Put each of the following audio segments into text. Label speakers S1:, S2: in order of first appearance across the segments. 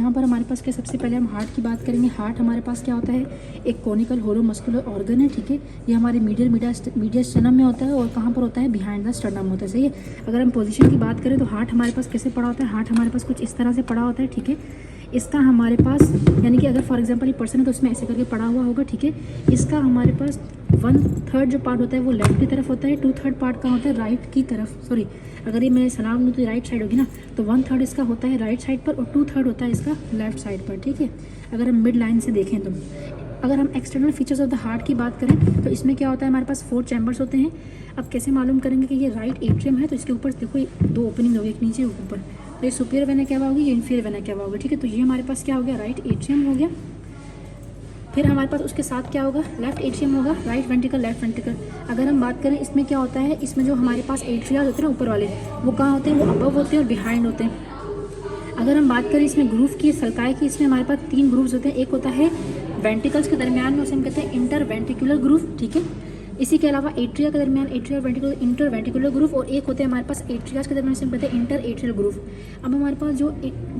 S1: यहाँ पर हमारे पास क्या, सबसे पहले हम हार्ट की बात करेंगे। हार्ट हमारे पास क्या होता है, एक कॉनिकल होलो मस्कुलर ऑर्गन है, ठीक है। ये हमारे मीडियल स्टर्नम में होता है और कहाँ पर होता है, बिहाइंड द स्टर्नम होता है, सही है। अगर हम पोजीशन की बात करें तो हार्ट हमारे पास कैसे पड़ा होता है, हार्ट हमारे पास कुछ इस तरह से पड़ा होता है, ठीक है। इसका हमारे पास यानी कि अगर फॉर एग्जांपल ये पर्सन है तो उसमें ऐसे करके पड़ा हुआ होगा, ठीक है। इसका हमारे पास 1/3 जो पार्ट होता है वो लेफ्ट की तरफ होता है, 2/3 पार्ट कहाँ होता है, राइट की तरफ। सॉरी, अगर ये मैं सलाम लूँ तो राइट साइड होगी ना, तो 1/3 इसका होता है राइट साइड पर और 2/3 होता है इसका लेफ्ट साइड पर, ठीक है। अगर हम मिड लाइन से देखें तो अगर हम external features of the heart की बात करें तो इसमें क्या होता है, हमारे पास 4 चैम्बर्स होते हैं। अब कैसे मालूम करेंगे कि ये राइट एट्रियम है, तो इसके ऊपर देखो 2 ओपनिंग होगी, एक नीचे एक ऊपर। तो ये सुपीरियर वेना कैवा होगी, ये इन्फीरियर वेना कैवा होगी, ठीक है। तो ये हमारे पास क्या हो गया, राइट एट्रियम हो गया। फिर हमारे पास उसके साथ क्या होगा, लेफ्ट एट्रियम होगा, राइट वेंट्रिकल, लेफ्ट वेंट्रिकल। अगर हम बात करें इसमें क्या होता है, इसमें जो हमारे पास एट्रिया होते हैं ना ऊपर वाले, वो कहाँ होते हैं, वो अबव होते हैं और बिहाइंड होते हैं। अगर हम बात करें इसमें ग्रूव की, सल्काई की, इसमें हमारे पास 3 ग्रूव्स होते हैं। एक होता है वेंट्रिकल्स के दरमियान में, उसे हम कहते हैं इंटर वेंट्रिकुलर ग्रूव, ठीक है। इसी के अलावा एट्रिया के दरमियान atria ventricular, inter ventricular groove, और एक होते हैं हमारे पास एट्रियाज के दरमियान, उसे हम कहते हैं इंटर एट्रियल ग्रूव। अब हमारे पास जो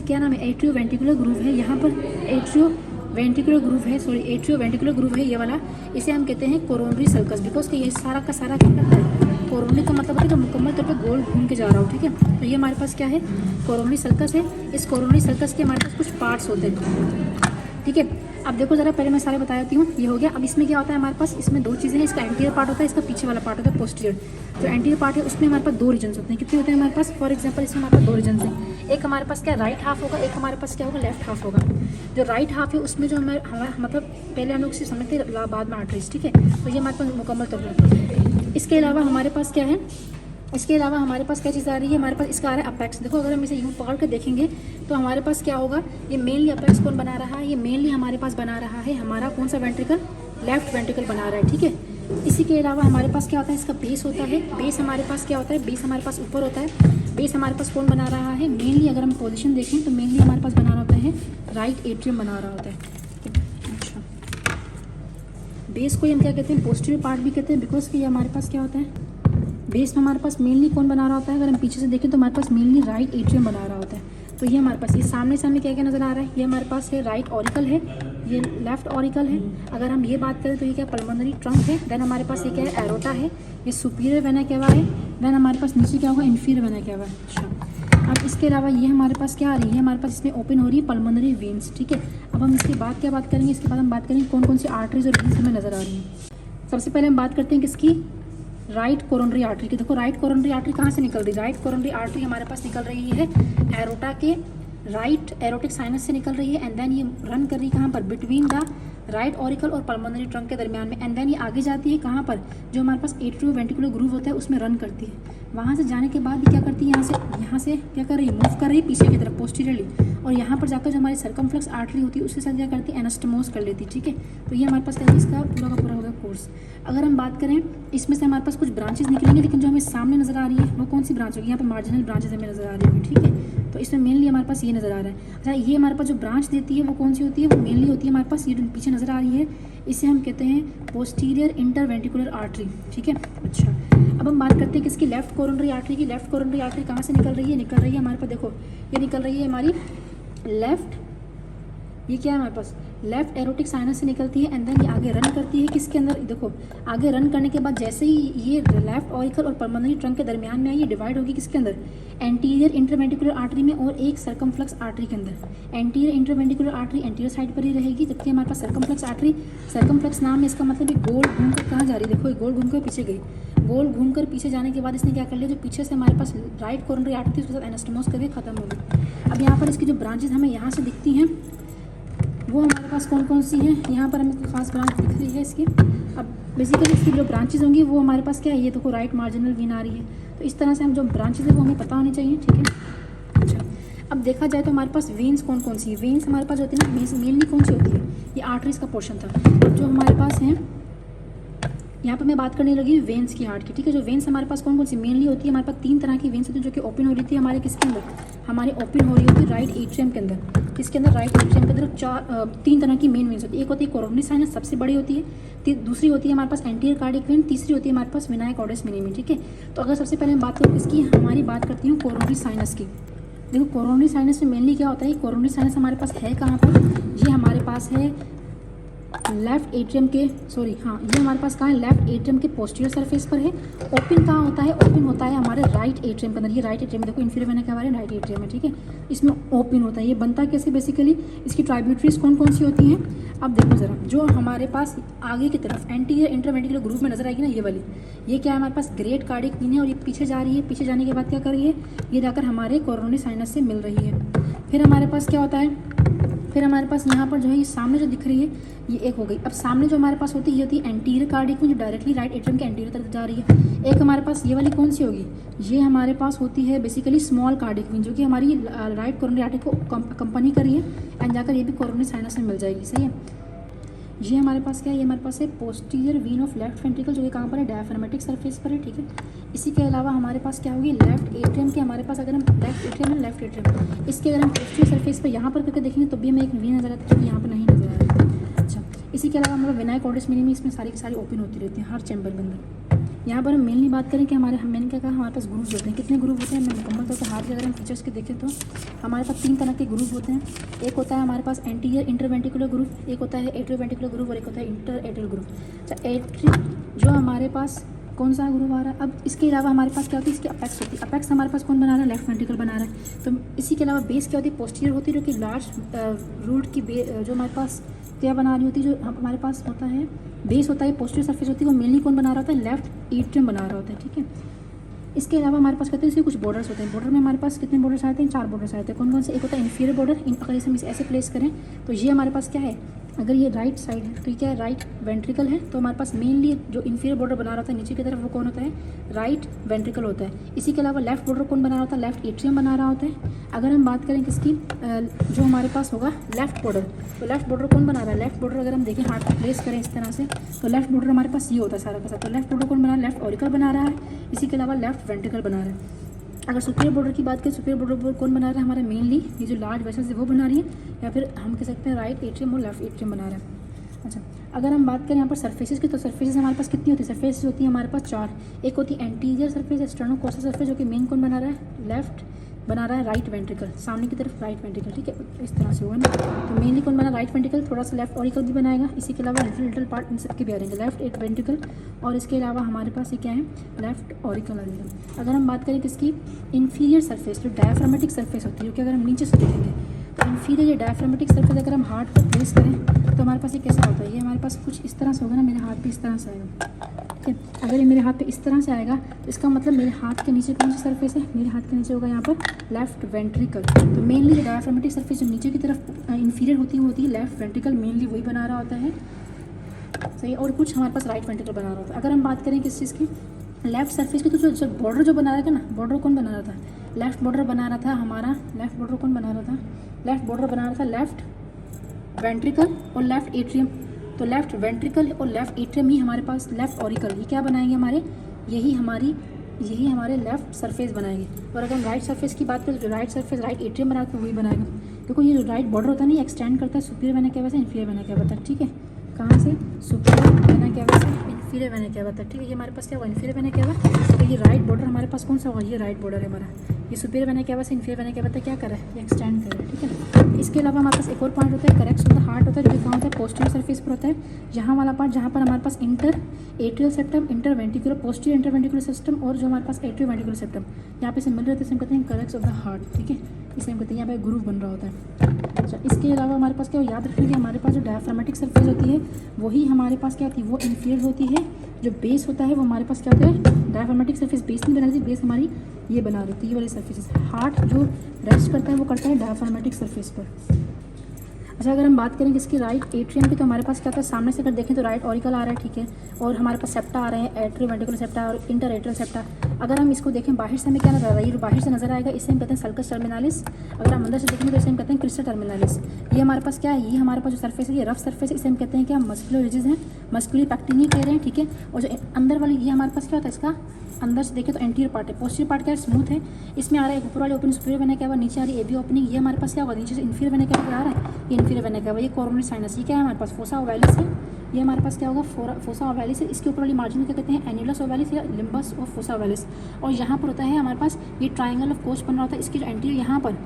S1: क्या नाम है, एट्रियो वेंट्रिकुलर ग्रूव है, यहाँ पर एट्रियो वेंट्रिकुलर ग्रूव है, सॉरी एट्रियो वेंट्रिकुलर ग्रूव है ये वाला, इसे हम कहते हैं कोरोनरी सल्कस, बिकॉज ये सारा का सारा क्या करता है, कोरोनरी का मतलब है कि मुकम्मल तौर पे गोल घूम के जा रहा हो, ठीक है। तो ये हमारे पास क्या है, कोरोनरी सल्कस है। इस कोरोनरी सल्कस के हमारे पास कुछ पार्ट्स होते हैं, ठीक है। अब देखो जरा, पहले मैं सारे बता देती हूँ। ये हो गया। अब इसमें क्या होता है हमारे पास, इसमें 2 चीज़ें हैं, इसका एंटीरियर पार्ट होता है, इसका पीछे वाला पार्ट होता है पोस्टीरियर। जो एंटीरियर पार्ट है उसमें हमारे पास 2 रीजन्स होते हैं। कितने होते हैं हमारे पास, फॉर एग्जांपल इसमें हमारे पास 2 रीजन्स हैं। एक हमारे पास क्या राइट हाफ होगा, एक हमारे पास क्या होगा, लेफ्ट हाफ होगा। जो राइट हाफ है उसमें जो हमारा मतलब पहले हम लोग इसे समझते हैं बाद में आर्टरीज, ठीक है। तो ये हमारे पास मुकम्मल तौर पर। इसके अलावा हमारे पास क्या है, इसके अलावा हमारे पास क्या चीज़ आ रही है, हमारे पास इसका आ रहा है अपेक्स। देखो अगर हम इसे यूँ पकड़ कर देखेंगे तो हमारे पास क्या होगा, ये मेनली अपेक्स कौन बना रहा है, ये मेनली हमारे पास बना रहा है हमारा कौन सा वेंट्रिकल, लेफ्ट वेंट्रिकल बना रहा है, ठीक है। इसी के अलावा हमारे पास क्या होता है, इसका बेस होता है। बेस हमारे पास क्या होता है, बेस हमारे पास ऊपर होता है। बेस हमारे पास कौन बना रहा है, मेनली अगर हम पोजिशन देखें तो मेनली हमारे पास बना रहा होता है राइट एट्रियम बना रहा होता है। अच्छा, बेस को हम क्या कहते हैं, पोस्टीरियर पार्ट भी कहते हैं, बिकॉज कि ये हमारे पास क्या होता है, बेस में हमारे पास मेनली कौन बना रहा होता है, अगर हम पीछे से देखें तो हमारे पास मेनली राइट एट्रियम बना रहा होता है। तो ये हमारे पास, ये सामने सामने क्या क्या नज़र आ रहा है, ये हमारे पास है राइट ऑरिकल है, ये लेफ्ट ऑरिकल है। अगर हम ये बात करें तो ये क्या पल्मोनरी ट्रंक है। देन हमारे पास ये क्या है, एरोटा है, ये सुपीरियर वेना कैवा है। देन हमारे पास नीचे क्या होगा, इन्फीरियर वेना कैवा है। अच्छा, अब इसके अलावा ये हमारे पास क्या आ रही है, हमारे पास इसमें ओपन हो रही है पल्मोनरी वेन्स, ठीक है। अब हम इसके बाद क्या बात करेंगे, इसके बाद हम बात करेंगे कौन कौन सी आर्टरीज और वेन्स हमें नज़र आ रही है। सबसे पहले हम बात करते हैं किसकी, राइट कोरोनरी आर्टरी की। देखो राइट कोरोनरी आर्टरी कहाँ से निकल रही है, राइट कोरोनरी आर्टरी हमारे पास निकल रही है एरोटा के राइट एरोटिक साइनस से निकल रही है। एंड देन ये रन कर रही है कहाँ पर, बिटवीन द राइट ऑरिकल और पल्मोनरी ट्रंक के दरमियान में। एंड देन ये आगे जाती है कहाँ पर, जो हमारे पास एट्रियो वेंट्रिकुलर ग्रूव होता है उसमें रन करती है। वहाँ से जाने के बाद ये क्या करती है, यहाँ से क्या कर रही है, मूव कर रही है पीछे की तरफ पोस्टीरियरली, और यहाँ पर जाकर जो हमारी सर्कमफ्लेक्स आर्टरी होती है उसके साथ क्या करती है, एनास्टमोस कर लेती है, ठीक है। तो ये हमारे पास क्या है, इसका पूरा का पूरा होगा कोर्स। अगर हम बात करें इसमें से हमारे पास कुछ ब्रांचेस निकलेंगे, लेकिन जो हमें सामने नजर आ रही है वो कौन सी ब्रांच होगी, यहाँ पर मार्जिनल ब्रांचेस हमें नजर आ रही होगी, ठीक है। तो इसमें मेनली हमारे पास ये नजर आ रहा है। अच्छा, ये हमारे पास जो ब्रांच देती है वो कौन सी होती है, वो मेनली होती है हमारे पास ये जो पीछे नजर आ रही है, इसे हम कहते हैं पोस्टीरियर इंटरवेंट्रिकुलर आर्टरी, ठीक है। अच्छा, अब हम बात करते हैं किसकी, लेफ्ट कोरोनरी आर्टरी की। लेफ्ट कोरोनरी आर्टरी कहाँ से निकल रही है, निकल रही है हमारे पास, देखो ये निकल रही है हमारी लेफ्ट, ये क्या है हमारे पास, लेफ्ट एरोटिक साइनस से निकलती है। एंड देन ये आगे रन करती है किसके अंदर, देखो आगे रन करने के बाद जैसे ही ये लेफ्ट ऑरिकल और पल्मोनरी ट्रंक के दरमियान में है, ये डिवाइड होगी किसके अंदर, एंटीरियर इंटरवेंट्रिकुलर आर्टरी में और एक सर्कमफ्लेक्स आर्टरी के अंदर। Anterior interventricular artery anterior side पर ही रहेगी, जबकि हमारे पास सर्कमफ्लेक्स आर्टरी, सर्कमफ्लेक्स नाम है इसका मतलब ये गोल घूम कर कहाँ जा रही है, देखो ये गोल घूम कर पीछे गई। गोल घूम कर पीछे जाने के बाद इसने क्या कर लिया, जो पीछे से हमारे पास राइट कोरोनरी आर्टरी थी उसके साथ एनास्टमोस करके खत्म हो गई। अब यहाँ पर इसकी जो ब्रांचेज हमें यहाँ से दिखती हैं वो हमारे पास कौन कौन सी हैं, यहाँ पर हमें खास ब्रांच दिख रही है इसकी। अब बेसिकली इसकी जो ब्रांचेज होंगी वो हमारे पास क्या है, ये देखो राइट मार्जिनल वेन आ रही है। तो इस तरह से हम जो ब्रांचेज है वो हमें पता होनी चाहिए, ठीक है। अच्छा, अब देखा जाए तो हमारे पास वेन्स कौन कौन सी है, वेन्स हमारे पास होती है ना, मेनली कौन सी होती है, ये आर्टरीज का पोर्शन था। अब जो हमारे पास हैं यहाँ पर मैं बात करने लगी वेन्स की, हार्ट की, ठीक है। जो वेन्स हमारे पास कौन कौन सी मेनली होती है, हमारे पास 3 तरह की वेन्स होती है जो कि ओपन हो रही थी हमारे किसके अंदर, हमारे ओपन हो रही होती है राइट एट्रियम के अंदर। किसके अंदर, राइट एट्रियम के अंदर 3 तरह की मेन वेन्स होती है। एक होती है कोरोनरी साइनस, सबसे बड़ी होती है। दूसरी होती है हमारे पास एंटीरियर कार्डिक वेन, तीसरी होती है हमारे पास वेना कॉर्डस मिनिमी, ठीक है। तो अगर सबसे पहले हम बात करूँ इसकी, हमारी बात करती हूँ कोरोनरी साइनस की। देखो कोरोनरी साइनस में मेनली क्या होता है, कोरोनरी साइनस हमारे पास है कहाँ पर, ये हमारे पास है लेफ्ट एट्रियम के, सॉरी हाँ, ये हमारे पास कहाँ है, लेफ्ट एट्रियम के पोस्टीरियर सरफेस पर है। ओपन कहाँ होता है, ओपन होता है हमारे राइट एट्रियम के अंदर। ये राइट एट्रियम देखो, इंफीरियर वेना क्या हमारे राइट एट्रियम है, ठीक है। इसमें ओपन होता है। ये बनता कैसे बेसिकली, इसकी ट्राइब्यूटरीज कौन कौन सी होती हैं, अब देखो ज़रा, जो हमारे पास आगे की तरफ एंटीरियर इंटरवेंट्रिकुलर ग्रुप में नजर आएगी ना, ये वाली, ये क्या है हमारे पास ग्रेट कार्डिक वेन है, और ये पीछे जा रही है। पीछे जाने के बाद क्या कर रही है, ये जाकर हमारे कोरोनरी साइनस से मिल रही है। फिर हमारे पास क्या होता है, फिर हमारे पास यहाँ पर जो है ये सामने जो दिख रही है, ये एक हो गई। अब सामने जो हमारे पास होती है, ये होती है एंटीरियर कार्डिक में, जो डायरेक्टली राइट एट्रियम के एंटीरियर तरफ जा रही है। एक हमारे पास ये वाली कौन सी होगी, ये हमारे पास होती है बेसिकली स्मॉल कार्डिक वेन, जो कि हमारी राइट कोरोनरी आर्टरी को कंपनी कर रही है, एंड जाकर ये भी कोरोनरी साइनस में मिल जाएगी, सही है। ये हमारे पास क्या है, ये हमारे पास है posterior vein of left ventricle, जो कि कहाँ पर है, डायफ्रामेटिक सरफेस पर है, ठीक है। इसी के अलावा हमारे पास क्या होगी, लेफ्ट एट्रियम के हमारे पास, अगर हम लेफ्ट एट्रियम है, लेफ्ट एट्रियम, इसके अगर हम पोस्टीरियर सरफेस पर यहाँ पर करके देखेंगे तो भी हमें एक वी नजर आता है, यहाँ पर नहीं नजर आ रहा है। अच्छा, इसी के अलावा हमारा विनायक ऑर्डिस मिनिमी, इसमें सारी की सारी ओपन होती रहती है हर चैम्बर के अंदर। यहाँ पर हम मेनली बात करें कि मैंने क्या कहा, हमारे पास ग्रुप होते हैं। कितने ग्रुप होते हैं, मैं मुकम्मल तौर पर हाथ के अगर हम फीचर्स के देखें तो हमारे पास 3 तरह के ग्रुप होते हैं। एक होता है हमारे पास एंटीरियर इंटरवेंट्रिकुलर ग्रुप, एक होता है एट्रियोवेंट्रिकुलर ग्रुप, और एक होता है इंटर एट्रियल ग्रुप। अच्छा, एट्री जो हमारे पास कौन सा ग्रुप आ रहा है। अब इसके अलावा हमारे पास क्या होती है, इसकी अपेक्स होती है। अपेक्स हमारे पास कौन बना रहा है, लेफ्ट वेंट्रिकल बना रहा है। तो इसी के अलावा बेस क्या होती है, पोस्टीरियर होती है, जो कि लार्ज रूट की जो हमारे पास क्या बना रही होती है, जो हमारे पास होता है बेस होता है, पोस्टीरियर सरफेस होती है, वो मेनली कौन बना रहा होता है, लेफ्ट एट्रियम बना रहा होता है, ठीक है। इसके अलावा हमारे पास कहते हैं इसके कुछ बॉर्डर्स होते हैं। बॉर्डर में हमारे पास कितने बॉर्डर्स आते हैं, 4 बॉर्डर्स आते हैं। कौन कौन से, एक होता है इन्फीरियर बॉर्डर, अगर इसे हम ऐसे प्लेस करें तो ये हमारे पास क्या है, अगर ये राइट साइड है तो ये क्या है, राइट वेंट्रिकल है। तो हमारे पास मेनली जो इन्फीरियर बॉर्डर बना रहा होता है नीचे की तरफ, वो कौन होता है, राइट वेंट्रिकल होता है। इसी के अलावा लेफ्ट बॉर्डर कौन बना रहा होता है, लेफ्ट एट्रियम बना रहा होता है। अगर हम बात करें किसकी, जो हमारे पास होगा लेफ्ट बॉर्डर, तो लेफ्ट बॉर्डर कौन बना रहा है, लेफ्ट बॉर्डर अगर हम देखें हाथ को प्लेस करें इस तरह से, तो लेफ्ट बॉर्डर हमारे पास ये होता है सारा का सारा। तो लेफ्ट बॉर्डर कौन बना रहा है, लेफ्ट ऑरिकल बना रहा है। इसी के अलावा लेफ्ट वेंट्रिकल बना रहा है। अगर सुपीरियर बॉर्डर की बात करें, सुपीरियर बॉर्डर कौन बना रहा है, हमारा मेनली ये जो लार्ज वेसल्स है वो बना रही है, या फिर हम कह सकते हैं राइट एट्रियम और लेफ्ट एट्रियम बना रहा है। अच्छा, अगर हम बात करें यहाँ पर सरफेसेस की, तो सरफेसेस हमारे पास कितनी होती है, सरफेसेस होती है हमारे पास 4। एक होती है एंटीरियर सरफेस, एक्सटर्नोकोस्टल सरफेस, जो कि मेन कौन बना रहा है, लेफ्ट बना रहा है राइट वेंट्रिकल, सामने की तरफ राइट वेंट्रिकल, ठीक है, इस तरह से होगा ना। तो मेनली कौन बना, राइट वेंट्रिकल, थोड़ा सा लेफ्ट ऑरिकल भी बनाएगा। इसी के अलावा लिटिल पार्ट इन सबके भी आ जाएंगे, लेफ्ट वेंट्रिकल, और इसके अलावा हमारे पास ये क्या है, लेफ्ट ऑरिकल आ जाएगा। अगर हम बात करें किसकी, इन्फीरियर सरफेस, जो डायफ्रामेटिक सरफेस होती है, क्योंकि अगर हम नीचे से देखेंगे तो इन्फीरियर डायफ्रामेटिक सरफेस अगर हम हार्ट पर प्लेस करें तो हमारे पास ये कैसा होता है, ये हमारे पास कुछ इस तरह से होगा ना, मेरे हाथ पे इस तरह से आएगा, ठीक है। अगर ये मेरे हाथ पे इस तरह से आएगा तो इसका मतलब मेरे हाथ के नीचे कौन सी सरफेस है, मेरे हाथ के नीचे होगा यहाँ पर लेफ्ट वेंट्रिकल। तो मेनली जो डायफ्रामेटिक सरफेस जो नीचे की तरफ इन्फीरियर होती है, वो होती है लेफ्ट वेंट्रिकल, मेनली वही बना रहा होता है, सही। और कुछ हमारे पास राइट वेंट्रिकल बना रहा होता है। अगर हम बात करें किस चीज़ की, लेफ्ट सरफेस की, तो जो बॉर्डर जो बना रहा था ना, बॉर्डर कौन बना रहा था, लेफ्ट बॉर्डर बना रहा था हमारा, लेफ्ट बॉर्डर कौन बना रहा था, लेफ्ट बॉर्डर बना रहा था लेफ्ट वेंट्रिकल और लेफ्ट एट्रियम। तो लेफ्ट वेंट्रिकल और लेफ्ट एट्रियम ही हमारे पास, लेफ्ट ऑरिकल, ये क्या बनाएंगे हमारे, यही हमारे लेफ्ट सरफेस बनाएंगे। और अगर हम राइट सरफेस की बात करें तो राइट सरफेस राइट एट्रियम बना के वही बनाएगा। देखो ये जो राइट बॉर्डर होता है ना, एक्सटेंड करता है सुपीरियर वेना कैवा से इन्फीरियर वेना कैवा तक, ठीक है। कहाँ से, सुपीरियर वेना कैवा से इन्फीरियर वेना कैवा तक, ठीक है। ये हमारे पास क्या होगा, इन्फीरियर वेना कैवा। तो ये राइट बॉर्डर हमारे पास कौन सा होगा, ये राइट बॉर्डर है हमारा। ये सुपीरियर वेना कैवा से इन्फीरियर वेना कैवा तक क्या कर रहा है, ये एक्सटेंड कर रहा है, ठीक है। इसके अलावा हमारे पास एक और पॉइंट होता है, करेक्ट ऑफ द हार्ट होता है, जो कि कहाँ होता है, पोस्टीरियर सरफेस पर होता है। यहाँ वाला पार्ट जहाँ पर हमारे पास inter atrial septum, inter ventricular, posterior inter ventricular system, और जो हमारे पास एट्रियो वेंट्रिकुलर सेप्टम यहाँ पे से मिल रहे थे, इसे हम कहते हैं करेक्ट ऑफ द हार्ट, ठीक है। इसे हम कहते हैं, यहाँ पे ग्रूव बन रहा होता है। अच्छा, इसके अलावा हमारे पास क्या याद रखने के, हमारे पास जो डायफ्रामेटिक सरफेस होती है वही हमारे पास क्या होती है, वो इन्फीरियर होती है। जो बेस होता है वो हमारे पास क्या होता है, डायफ्रामेटिक सरफेस बेस नहीं बना रही, बेस हमारी ये बना रही थी, ये वाली सरफेस। हार्ट जो रेस्ट करता है वो करता है डायफ्रामेटिक सरफेस पर। अच्छा, अगर हम बात करें किसकी, राइट एट्रियम की, तो हमारे पास क्या होता है, सामने से अगर देखें तो राइट ऑरिकल आ रहा है, ठीक है। और हमारे पास सेप्टा आ रहे हैं, एट्रियो वेंट्रिकुलर सेप्टा और इंटर एट्रियल सेप्टा। अगर हम इसको देखें बाहर से हमें क्या नजर आ रहा है, ये बाहर से नजर आएगा, इसे हम कहते हैं सल्कस टर्मिनालिस। अगर हम अंदर से देखेंगे तो इसे हम कहते हैं क्रिस्टल टर्मिनालिस। ये हमारे पास क्या है, ये हमारे पास जो सरफेस है ये रफ सरफेस है, इसे हम कहते हैं क्या, मस्कुलर रिजेस हैं, मस्कुलर पैक्टिनी कह रहे हैं, ठीक है। और जो अंदर वाली ये हमारे पास क्या होता है, इसका अंदर से देखें तो एंटीरियर पार्ट है। पोस्टीरियर पार्ट क्या है, स्मूथ है। इसमें आ रहा है ऊपर वाले ओपनिंग सुपीरियर वेना क्या हुआ, नीचे आ रही है एवी ओपनिंग। ये हमारे पास क्या होगा, नीचे से इन्फीरियर वेना क्या आ रहा है, ये इन्फीरियर वेना क्या हुआ, ये कोरोनरी साइनस। ये क्या है हमारे पास, फोसा ओवैलिस है। ये हमारे पास क्या होगा, फोसा ओवैलिस है। इसके ऊपर वाली मार्जिन क्या कहते हैं, एन्युलस ओवैलिस या लिम्बस ऑफ फोसा ओवैलिस। और यहाँ पर होता है हमारे पास ये ट्राइंगल ऑफ कोच बन रहा होता है। इसकी जो एंटीरियर यहाँ पर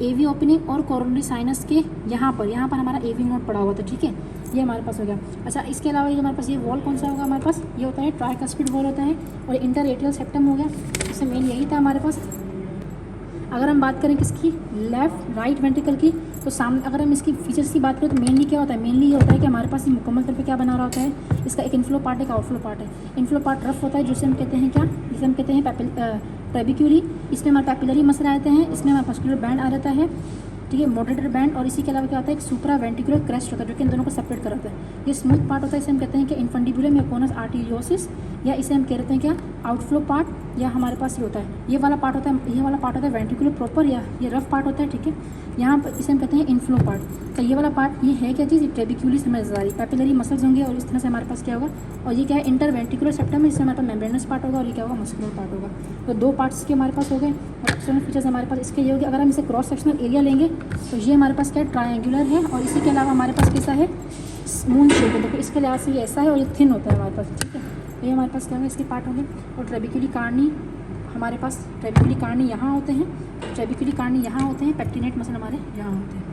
S1: एवी ओपनिंग और कोरोनरी साइनस के यहाँ पर हमारा एवी नोड पड़ा हुआ था, ठीक है। ये हमारे पास हो गया। अच्छा, इसके अलावा ये हमारे पास ये वॉल कौन सा होगा हमारे पास, ये होता है ट्राइकस्पिड वॉल होता है। और इंटरएट्रियल सेप्टम हो गया, इससे मेन यही था हमारे पास। अगर हम बात करें किसकी, लेफ्ट राइट वेंट्रिकल की, तो सामने अगर हम इसकी फीचर्स की बात करें तो मेनली क्या होता है, मेनली ये होता है कि हमारे पास ये मुकम्मल तौर पे क्या बना रहा होता है, इसका एक इनफ्लो पार्ट है, एक आउटफ्लो पार्ट है। इनफ्लो पार्ट रफ होता है, जिसे हम कहते हैं क्या, जिसे हम कहते हैं ट्रेबिक्यूली। इसमें हमारे पैपिलरी मसल आते हैं, इसमें हमारा मस्कुलर बैंड आ जाता है, ठीक है, मॉडरेटर बैंड। और इसी के अलावा क्या होता है, एक सुप्रा वेंट्रिकुलर क्रेस्ट होता है जो कि इन दोनों को सेपरेट कराता है। ये स्मूथ पार्ट होता है, इसे हम कहते हैं कि इन्फंडिबुलम म्यूकोनस आर्टेरियोसिस, या इसे हम कहते हैं क्या, आउटफ्लो पार्ट, या हमारे पास ये होता है, ये वाला पार्ट होता है, ये वाला पार्ट होता है वेंट्रिकुलर प्रॉपर, या ये रफ पार्ट होता है, ठीक है। यहाँ पर इसे हम कहते हैं इनफ्लो पार्ट। तो ये वाला पार्ट ये है क्या चीज़, ट्रेबिक्यूली समझदारी, पैपिलरी मसल्स होंगे और इस तरह से हमारे पास क्या होगा। और ये क्या है, इंटरवेंट्रिकुलर सेप्टम है, इससे हमारे पास मेम्ब्रेनस पार्ट होगा, और ये क्या होगा, मस्कुलर पार्ट होगा। तो दो पार्ट्स के हमारे पास हो गए। और एक्सटर्नल फीचर्स हमारे पास इसके ये होगी। अगर हम इसे क्रॉस सेक्शनल एरिया लेंगे तो ये हमारे पास क्या है, ट्रायंगुलर है। और इसी के अलावा हमारे पास कैसा है, स्मूथ शेप है। देखो इसके लिहाज से ये ऐसा है और ये थिन होता है हमारे पास, ठीक है। ये हमारे पास क्या होगा, इसके पार्ट होंगे। और ट्रेबिक्यूली कार्नी हमारे पास, ट्रेबिक्यूली कार्नी यहाँ होते हैं, ट्रेबिक्यूली कार्नी यहाँ होते हैं, पेक्टिनेट मसल हमारे यहाँ होते हैं।